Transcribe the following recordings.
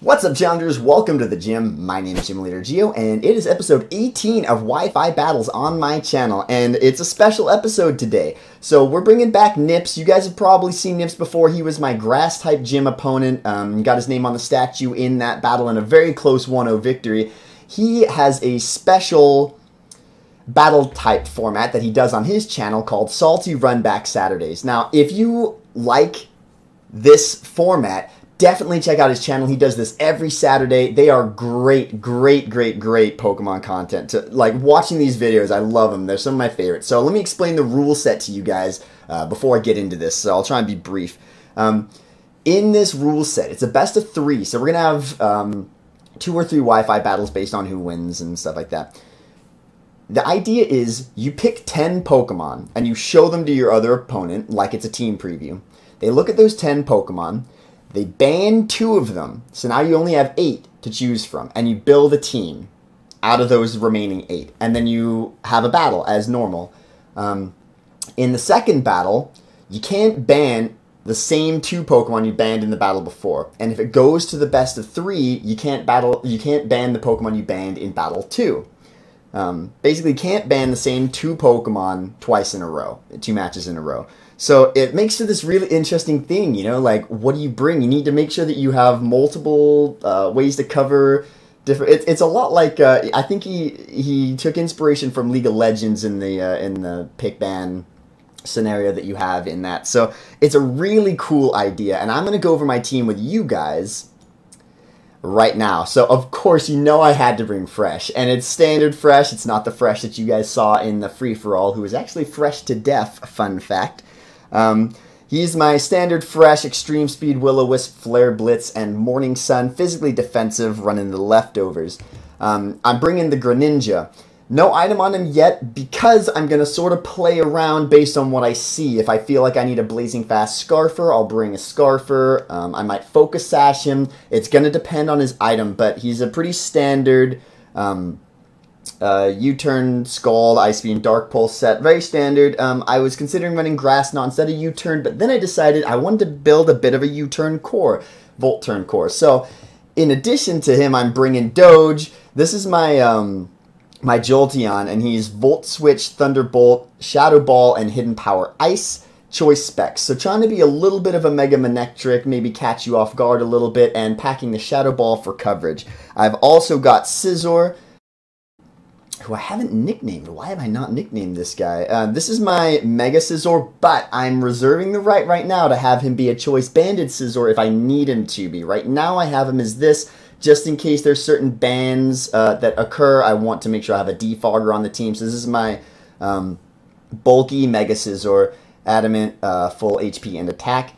What's up, challengers? Welcome to the gym. My name is Gym Leader Geo, and it is episode 18 of Wi-Fi Battles on my channel, and it's a special episode today. So we're bringing back NiPPs. You guys have probably seen NiPPs before. He was my grass-type gym opponent. Got his name on the statue in that battle in a very close 1-0 victory. He has a special battle-type format that he does on his channel called Salty Runback Saturdays. Now, if you like this format, definitely check out his channel. He does this every Saturday. They are great Pokemon content. Like, watching these videos, I love them. They're some of my favorites. So let me explain the rule set to you guys before I get into this. So I'll try and be brief. In this rule set, it's a best of 3. So we're going to have 2 or 3 Wi-Fi battles based on who wins and stuff like that. The idea is you pick 10 Pokemon and you show them to your other opponent like it's a team preview. They look at those 10 Pokemon. They ban 2 of them, so now you only have 8 to choose from, and you build a team out of those remaining 8, and then you have a battle as normal. In the second battle, you can't ban the same 2 Pokemon you banned in the battle before, and if it goes to the best of 3, you can't ban the Pokemon you banned in battle 2. Basically, you can't ban the same 2 Pokemon twice in a row, 2 matches in a row. So it makes it this really interesting thing, you know, like, what do you bring? You need to make sure that you have multiple ways to cover different. It's a lot like I think he took inspiration from League of Legends in the pick ban scenario that you have in that. So it's a really cool idea, and I'm gonna go over my team with you guys right now. So of course, you know, I had to bring Fresh, and it's standard Fresh. It's not the Fresh that you guys saw in the free-for-all, who is actually fresh to death. Fun fact. He's my standard Fresh, Extreme Speed, Will-O-Wisp, Flare Blitz, and Morning Sun. Physically defensive, running the leftovers. I'm bringing the Greninja. No item on him yet because I'm going to sort of play around based on what I see. If I feel like I need a Blazing Fast Scarfer, I'll bring a Scarfer. I might Focus Sash him. It's going to depend on his item, but he's a pretty standard U-turn, Scald, Ice Beam, Dark Pulse set. Very standard. I was considering running Grass Knot instead of U-turn, but then I decided I wanted to build a bit of a U-turn core, Volt Turn core. So, in addition to him, I'm bringing Doge. This is my my Jolteon, and he's Volt Switch, Thunderbolt, Shadow Ball, and Hidden Power Ice. Choice specs. So trying to be a little bit of a Mega Manectric, maybe catch you off guard a little bit, and packing the Shadow Ball for coverage. I've also got Scizor, who I haven't nicknamed. Why have I not nicknamed this guy? This is my Mega Scizor, but I'm reserving the right now to have him be a Choice Banded Scizor if I need him to be. Right now I have him as this, just in case there's certain bans that occur. I want to make sure I have a defogger on the team. So this is my bulky Mega Scizor, Adamant, full HP and attack.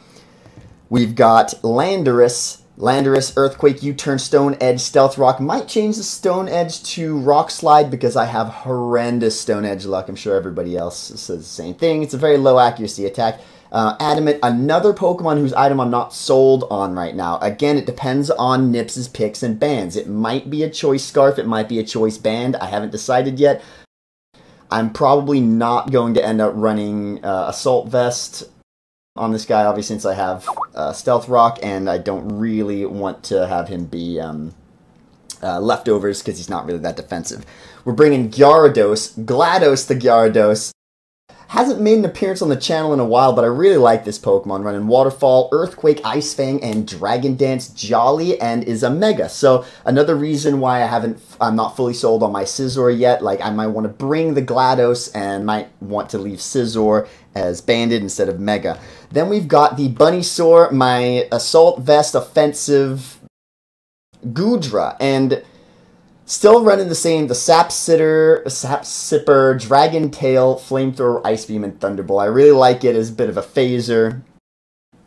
We've got Landorus. Landorus, Earthquake, U-turn, Stone Edge, Stealth Rock. Might change the Stone Edge to Rock Slide because I have horrendous Stone Edge luck. I'm sure everybody else says the same thing. It's a very low accuracy attack. Adamant, another Pokemon whose item I'm not sold on right now. Again, it depends on NiPPs' picks and bans. It might be a Choice Scarf. It might be a Choice Band. I haven't decided yet. I'm probably not going to end up running Assault Vest on this guy, obviously, since I have Stealth Rock, and I don't really want to have him be leftovers because he's not really that defensive. We're bringing Gyarados, GLaDOS the Gyarados. Hasn't made an appearance on the channel in a while, but I really like this Pokemon. Running Waterfall, Earthquake, Ice Fang, and Dragon Dance Jolly, and is a Mega. So another reason why I'm not fully sold on my Scizor yet. Like, I might want to bring the GLaDOS and might want to leave Scizor as Banded instead of Mega. Then we've got the Bunnysaur, my Assault Vest offensive Goodra, and still running the Sap Sipper, Dragon Tail, Flamethrower, Ice Beam, and Thunderbolt. I really like it as a bit of a phaser.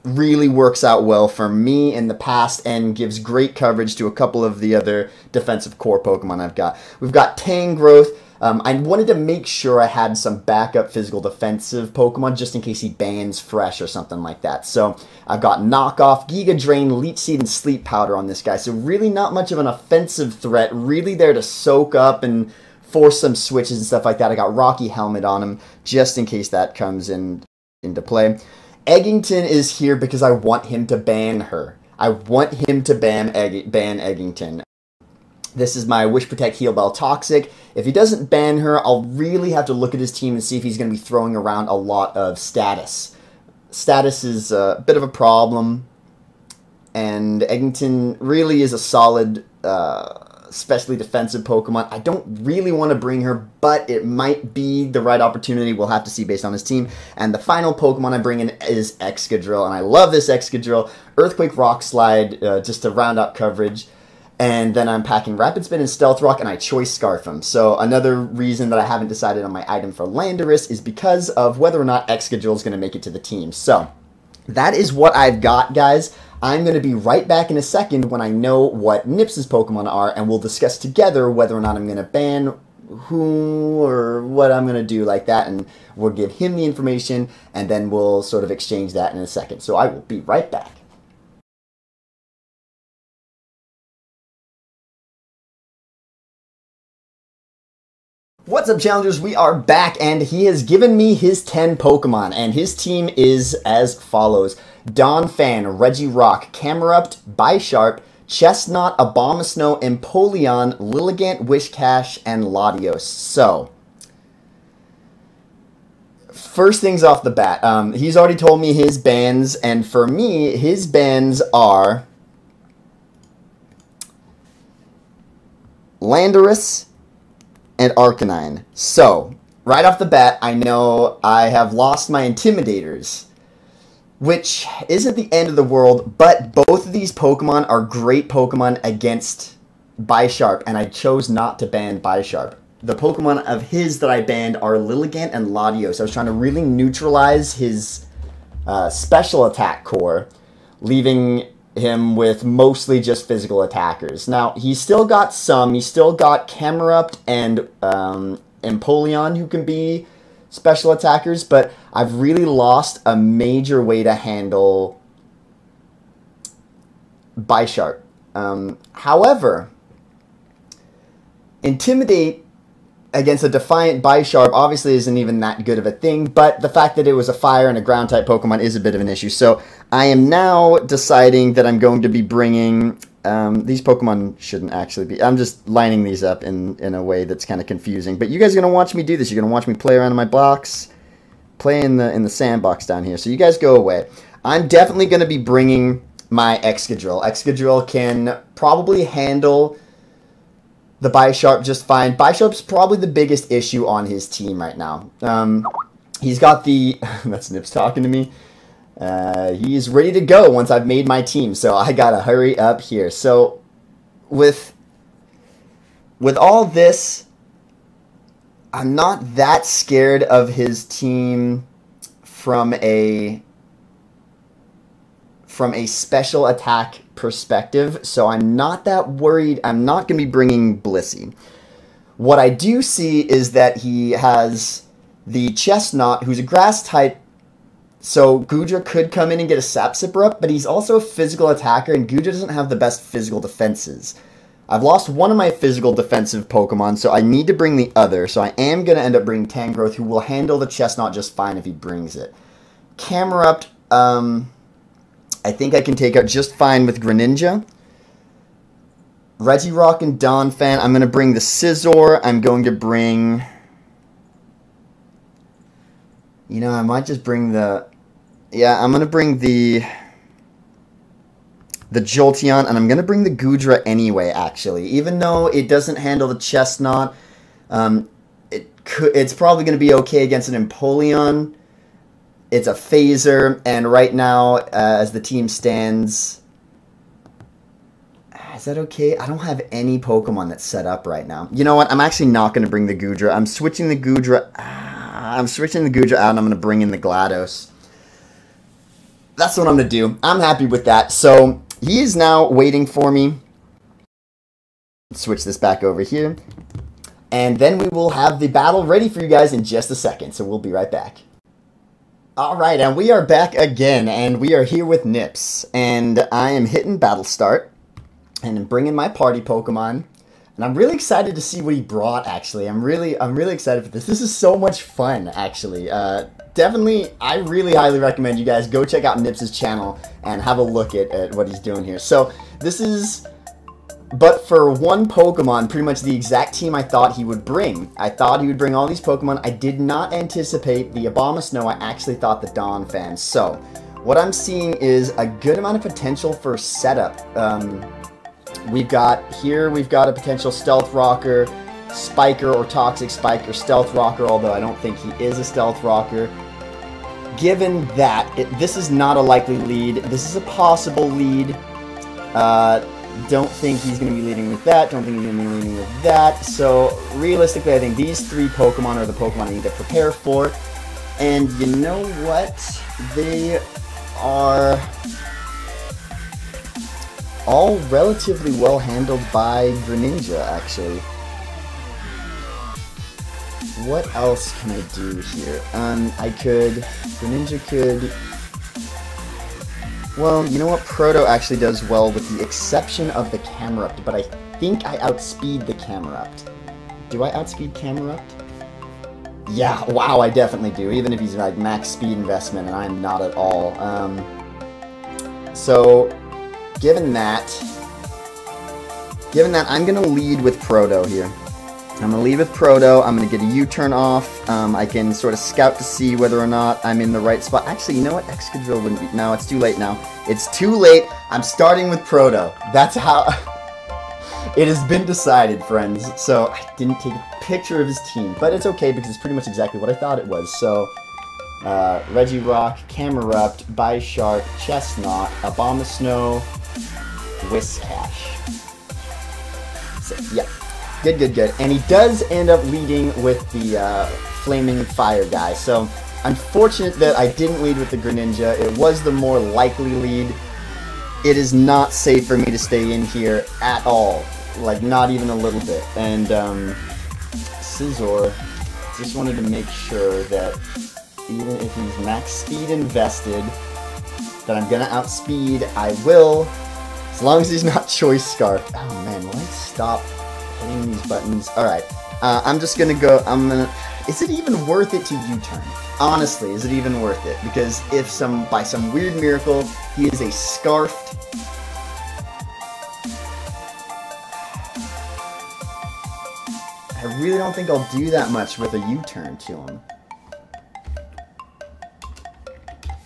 Really works out well for me in the past and gives great coverage to a couple of the other defensive core Pokemon I've got. We've got Tangrowth. I wanted to make sure I had some backup physical defensive Pokemon just in case he bans Fresh or something like that. So I've got Knockoff, Giga Drain, Leech Seed, and Sleep Powder on this guy. So really not much of an offensive threat. Really there to soak up and force some switches and stuff like that. I got Rocky Helmet on him just in case that comes into play. Eggington is here because I want him to ban her. I want him to ban Eggington. This is my Wish, Protect, Heal Bell Toxic. If he doesn't ban her, I'll really have to look at his team and see if he's going to be throwing around a lot of status. Status is a bit of a problem, and Eggington really is a solid, especially defensive Pokemon. I don't really want to bring her, but it might be the right opportunity. We'll have to see based on his team. And the final Pokemon I bring in is Excadrill, and I love this Excadrill. Earthquake, Rock Slide, just to round out coverage. And then I'm packing Rapid Spin and Stealth Rock, and I Choice Scarf him. So another reason that I haven't decided on my item for Landorus is because of whether or not Excadrill is going to make it to the team. So that is what I've got, guys. I'm going to be right back in a second when I know what Nips' Pokemon are, and we'll discuss together whether or not I'm going to ban who or what I'm going to do like that, and we'll give him the information, and then we'll sort of exchange that in a second. So I will be right back. What's up, challengers? We are back, and he has given me his 10 Pokemon, and his team is as follows. Donphan, Regirock, Camerupt, Bisharp, Chestnut, Abomasnow, Empoleon, Lilligant, Wishcash, and Latios. So, first things off the bat, he's already told me his bans, and for me, his bans are Landorus and Arcanine. So, right off the bat, I know I have lost my Intimidators, which isn't the end of the world, but both of these Pokemon are great Pokemon against Bisharp, and I chose not to ban Bisharp. The Pokemon of his that I banned are Lilligant and Latios. I was trying to really neutralize his special attack core, leaving him with mostly just physical attackers. Now, he's still got some. He's still got Camerupt and Empoleon who can be special attackers, but I've really lost a major way to handle Bisharp. However, Intimidate against a Defiant Bisharp obviously isn't even that good of a thing, but the fact that it was a fire and a ground type Pokemon is a bit of an issue. So I am now deciding that I'm going to be bringing, these Pokemon shouldn't actually be, I'm just lining these up in a way that's kind of confusing, but you guys are going to watch me do this. You're going to watch me play around in my box, play in the sandbox down here. So you guys go away. I'm definitely going to be bringing my Excadrill. Excadrill can probably handle the Bisharp just fine. Bisharp's probably the biggest issue on his team right now. He's got the... that's Nips talking to me. He's ready to go once I've made my team, so I gotta hurry up here. So, with all this, I'm not that scared of his team from a special attack perspective, so I'm not that worried. I'm not going to be bringing Blissey. What I do see is that he has the Chestnut, who's a grass type, so Goodra could come in and get a Sap Sipper up, but he's also a physical attacker, and Goodra doesn't have the best physical defenses. I've lost one of my physical defensive Pokemon, so I need to bring the other, so I am going to end up bringing Tangrowth, who will handle the Chestnut just fine if he brings it. Camerupt, I think I can take out just fine with Greninja. Regirock and Donphan. I'm going to bring the Scizor. I'm going to bring... You know, I might just bring the... Yeah, I'm going to bring the Jolteon, and I'm going to bring the Goodra anyway, actually. Even though it doesn't handle the Chestnut, it's probably going to be okay against an Empoleon. It's a phaser, and right now, as the team stands... Is that okay? I don't have any Pokemon that's set up right now. You know what? I'm actually not going to bring the Goodra. I'm switching the Goodra... I'm switching the Goodra out, and I'm going to bring in the GLaDOS. That's what I'm going to do. I'm happy with that. So, he is now waiting for me. Let's switch this back over here. And then we will have the battle ready for you guys in just a second. So, we'll be right back. Alright, and we are back again, and we are here with Nips, and I am hitting Battle Start, and I'm bringing my party Pokemon, And I'm really excited to see what he brought, actually. I'm really excited for this. This is so much fun, actually. Definitely, I really highly recommend you guys go check out NiPPs' channel and have a look at what he's doing here. So, this is, but for one Pokemon, pretty much the exact team I thought he would bring. I thought he would bring all these Pokemon. I did not anticipate the Abomasnow. I actually thought the Donphan. So, what I'm seeing is a good amount of potential for setup. We've got a potential Stealth Rocker, Spiker or Toxic Spiker, Stealth Rocker, although I don't think he is a Stealth Rocker. Given that, this is not a likely lead, this is a possible lead. Don't think he's going to be leading with that, don't think he's going to be leading with that. So, realistically, I think these three Pokemon are the Pokemon I need to prepare for. And you know what? They are all relatively well handled by Greninja, actually. What else can I do here? Greninja could... Well, you know what? Proto actually does well with the exception of the Camerupt, but I think I outspeed the Camerupt. Do I outspeed Camerupt? Yeah, wow, I definitely do, even if he's like max speed investment and I'm not at all. So, given that, I'm going to lead with Proto here. I'm going to lead with Proto. I'm going to get a U-turn off. I can sort of scout to see whether or not I'm in the right spot. Actually, you know what? Excadrill wouldn't be... No, it's too late now. It's too late. I'm starting with Proto. That's how... It has been decided, friends. So, I didn't take a picture of his team. But it's okay because it's pretty much exactly what I thought it was. So, Regirock, Camerupt, Bisharp, Chestnut, Abomasnow, Whiscash. So, yeah. Good. And he does end up leading with the Flaming Fire guy. So, unfortunate that I didn't lead with the Greninja. It was the more likely lead. It is not safe for me to stay in here at all. Like, not even a little bit. And, Scizor, just wanted to make sure that even if he's max speed invested, that I'm gonna outspeed, I will. As long as he's not Choice Scarf. Oh man, will I stop hitting these buttons? Alright, I'm just gonna go, is it even worth it to U-turn? Honestly, is it even worth it? Because if by some weird miracle, he is a Scarfed, I really don't think I'll do that much with a U-turn to him.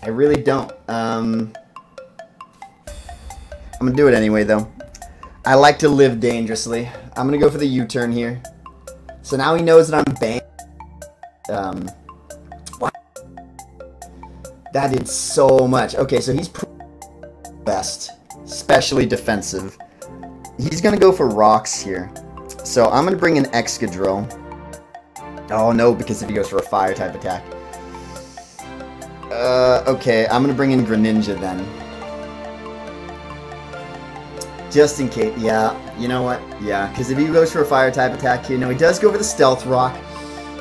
I really don't. I'm gonna do it anyway, though. I like to live dangerously. I'm gonna go for the U-turn here. So now he knows that I'm banned. What? That did so much. Okay, so he's best, especially defensive. He's gonna go for rocks here. So I'm gonna bring in Excadrill. Oh no, because if he goes for a fire type attack. Okay, I'm gonna bring in Greninja then. Just in case, yeah, you know what? Yeah, because if he goes for a fire type attack here, no, he does go for the Stealth Rock.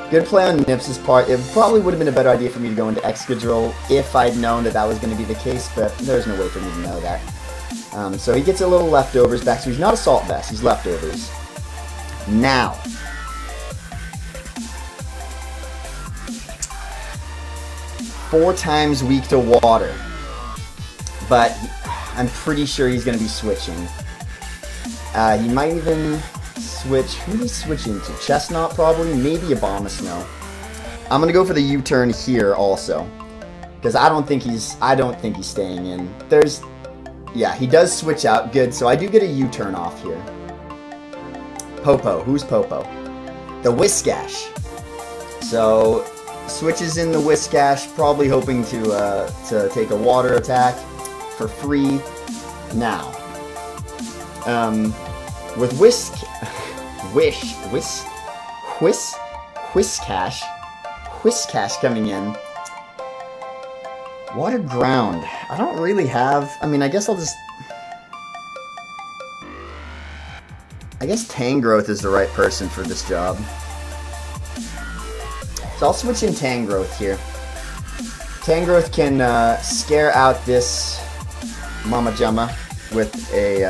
Good play on NiPPs' part. It probably would have been a better idea for me to go into Excadrill if I'd known that that was going to be the case, but there's no way for me to know that. So he gets a little leftovers back, so he's not Assault Vest, he's leftovers. Now, four times weak to water, but I'm pretty sure he's going to be switching. He might even switch. Who did he switch into? Chestnut, probably. Maybe Abomasnow. I'm going to go for the U-turn here also, because I don't think he's staying in. Yeah, he does switch out. Good. So I do get a U-turn off here. Popo. Who's Popo? The Whiscash. So switches in the Whiscash, probably hoping to take a water attack for free. Now, with Whiscash coming in, Water Ground. I don't really have. I mean, I guess Tangrowth is the right person for this job. So I'll switch in Tangrowth here. Tangrowth can scare out this Mama Jama with a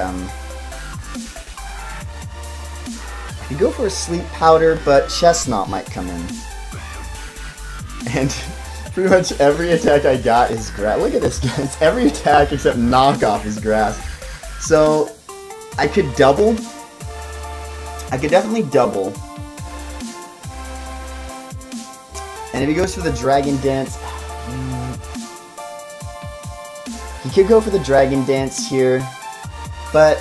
You go for a sleep powder, but Chestnut might come in. And pretty much every attack I got is grass. Look at this, guys. Every attack except knockoff is grass. So I could double. I could definitely double. And if he goes for the Dragon Dance, he could go for the Dragon Dance here, but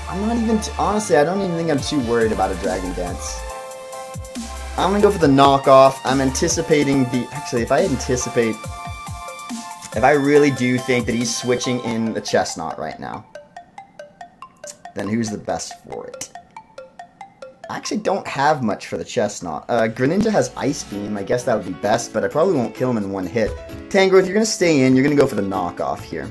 I'm not even, honestly, I don't even think I'm too worried about a Dragon Dance. I'm gonna go for the knockoff. I'm anticipating the, actually, if I really do think that he's switching in the Chestnut right now, then who's the best for it? I actually don't have much for the Chestnut. Greninja has Ice Beam. I guess that would be best, but I probably won't kill him in one hit. Tangrowth, you're going to stay in. You're going to go for the knockoff here.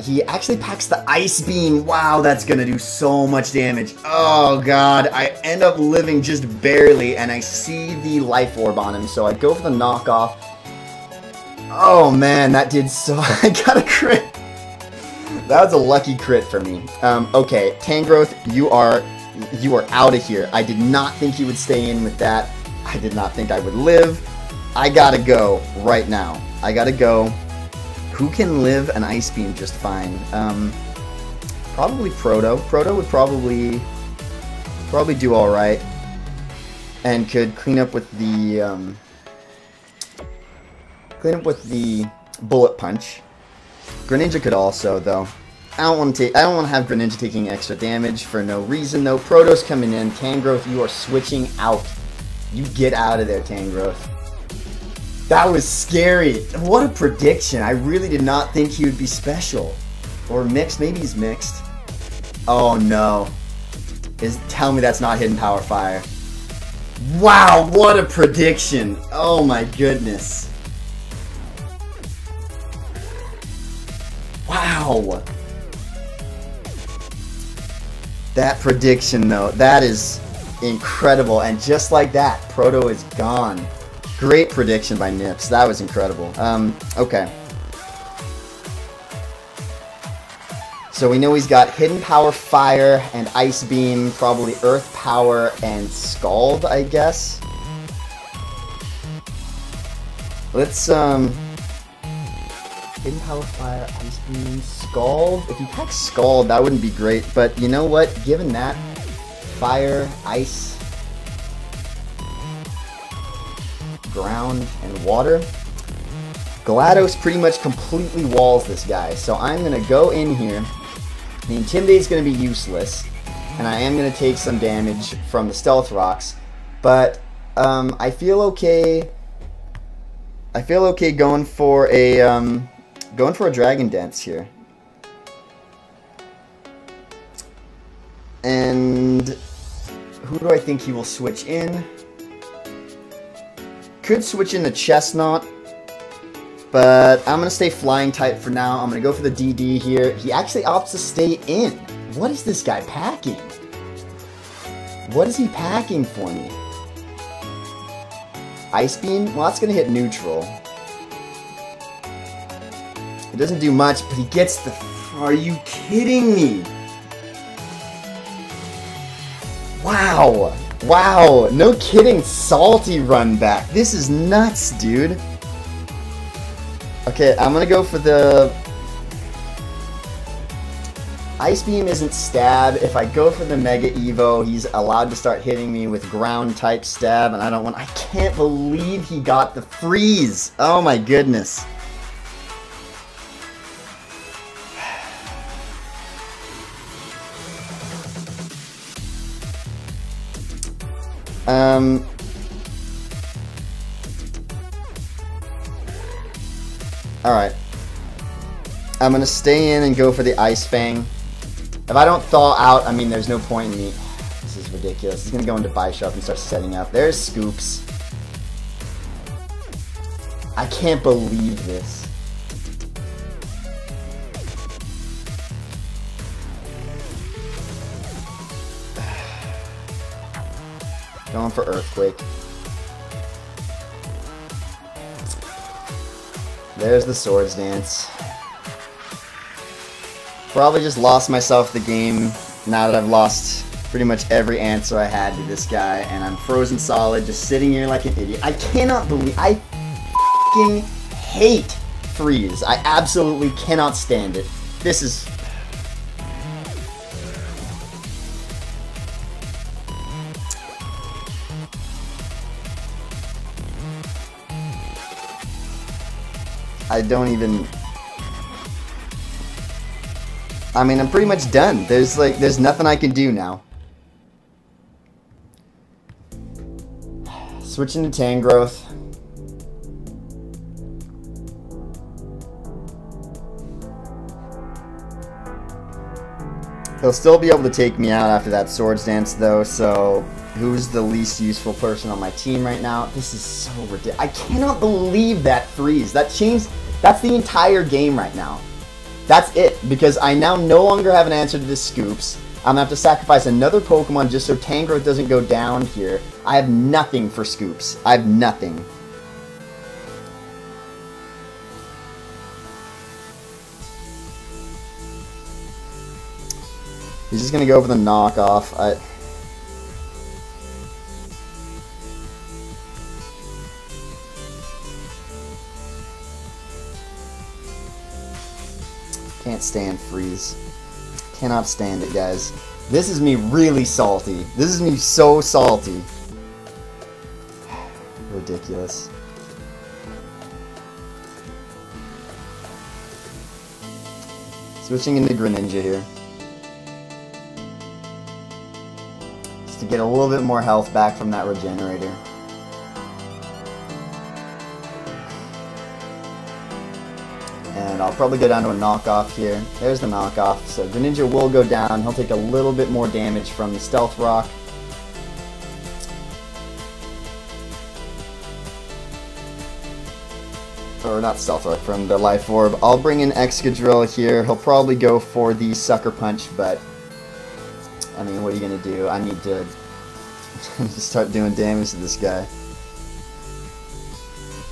He actually packs the Ice Beam. Wow, that's going to do so much damage. Oh, God. I end up living just barely, and I see the Life Orb on him, so I go for the knockoff. Oh, man, that did so... I got a crit. That was a lucky crit for me. Okay, Tangrowth, you are out of here. I did not think you would stay in with that. I did not think I would live. I gotta go right now. I gotta go. Who can live an Ice Beam just fine? Probably Proto. Proto would probably do all right, and could clean up with the Bullet Punch. Greninja could also, though. I don't want to have Greninja taking extra damage for no reason, though. Proto's coming in. Tangrowth, you are switching out. You get out of there, Tangrowth. That was scary. What a prediction. I really did not think he would be special. Or mixed. Maybe he's mixed. Oh, no. Tell me that's not Hidden Power Fire. Wow, what a prediction. Oh, my goodness. Wow! That prediction, though, that is incredible. And just like that, Proto is gone. Great prediction by Nips. That was incredible. Okay. So we know he's got Hidden Power Fire and Ice Beam, probably Earth Power and Scald, I guess. Let's, Hidden Power Fire, Ice Beam, Scald. If you pack Scald, that wouldn't be great. But you know what? Given that, Fire, Ice, Ground, and Water, GLaDOS pretty much completely walls this guy. So I'm going to go in here. The Intimidate is going to be useless. And I am going to take some damage from the Stealth Rocks. But I feel okay. I feel okay going for a Dragon Dance here. And who do I think he will switch in? Could switch in the Chestnut, but I'm going to stay Flying type for now. I'm going to go for the DD here. He actually opts to stay in. What is this guy packing? What is he packing for me? Ice Beam? Well, that's going to hit neutral. It doesn't do much, but he gets the... Are you kidding me? Wow. Wow. No kidding. Salty Runback. This is nuts, dude. Okay, I'm going to go for the... Ice Beam isn't stab. If I go for the Mega Evo, he's allowed to start hitting me with ground type stab, and I don't want... I can't believe he got the freeze. Oh my goodness. Alright. I'm gonna stay in and go for the Ice Fang. If I don't thaw out, I mean, there's no point in me. This is ridiculous. He's gonna go into Bisharp and start setting up. There's Scoops. I can't believe this. Going for Earthquake. There's the Swords Dance. Probably just lost myself the game now that I've lost pretty much every answer I had to this guy, and I'm frozen solid, just sitting here like an idiot. I cannot believe, I f***ing hate freeze. I absolutely cannot stand it. This is... I don't even... I mean, I'm pretty much done. There's nothing I can do now. Switching to Tangrowth. He'll still be able to take me out after that Swords Dance, though, so who's the least useful person on my team right now? This is so ridiculous. I cannot believe that freeze. That changed. That's the entire game right now. That's it, because I now no longer have an answer to this Scoops. I'm going to have to sacrifice another Pokemon just so Tangrowth doesn't go down here. I have nothing for Scoops. I have nothing. He's just going to go for the knockoff. Can't stand freeze. Cannot stand it, guys. This is me really salty. This is me so salty. Ridiculous. Switching into Greninja here. Just to get a little bit more health back from that regenerator. And I'll probably go down to a knockoff here. There's the knockoff. So Greninja will go down. He'll take a little bit more damage from the Stealth Rock. Or not Stealth Rock, from the Life Orb. I'll bring in Excadrill here. He'll probably go for the Sucker Punch, but I mean, what are you going to do? I need to start doing damage to this guy.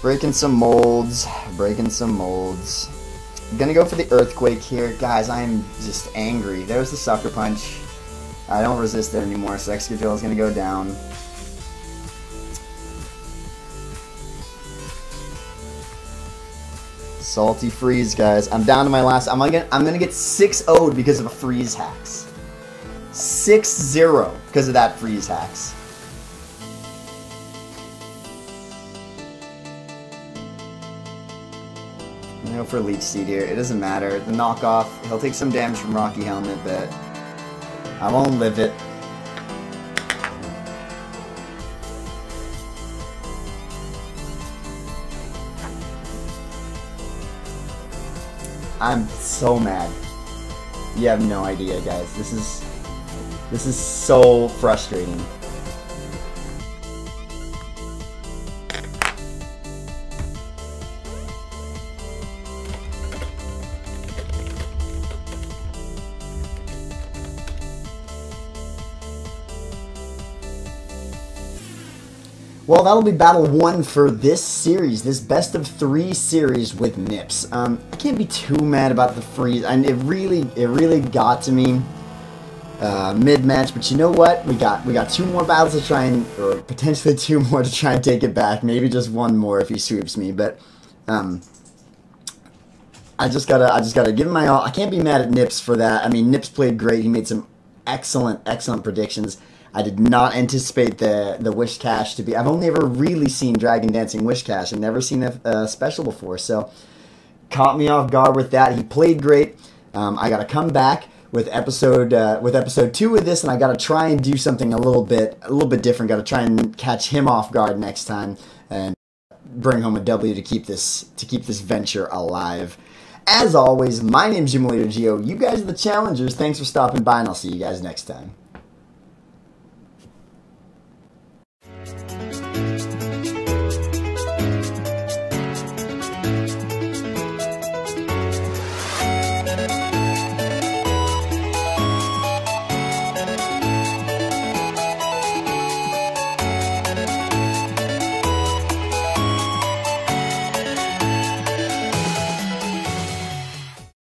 Breaking some molds. Breaking some molds. I'm gonna go for the Earthquake here. Guys, I am just angry. There's the Sucker Punch. I don't resist it anymore, so Excadrill is gonna go down. Salty freeze, guys. I'm down to my last. I'm gonna get 6-0'd because of a freeze hacks. 6-0 because of that freeze hacks. Go for Leech Seed here. It doesn't matter. The knockoff, he'll take some damage from Rocky Helmet, but I won't live it. I'm so mad. You have no idea, guys. This is so frustrating. Well, that'll be battle 1 for this series, this best of 3 series with NiPPs. I can't be too mad about the freeze, and it really got to me mid-match. But you know what? We got 2 more battles to try and, or potentially 2 more to try and take it back. Maybe just 1 more if he sweeps me. But I just gotta give him my all. I can't be mad at NiPPs for that. I mean, NiPPs played great. He made some excellent predictions. I did not anticipate the Wish Cash to be... I've only ever really seen Dragon Dancing Wish Cash. I've never seen a special before, so caught me off guard with that. He played great. I got to come back with episode 2 of this, and I got to try and do something a little bit different. Got to try and catch him off guard next time and bring home a W to keep this venture alive. As always, my name's Jim Leader Geo. You guys are the challengers. Thanks for stopping by, and I'll see you guys next time.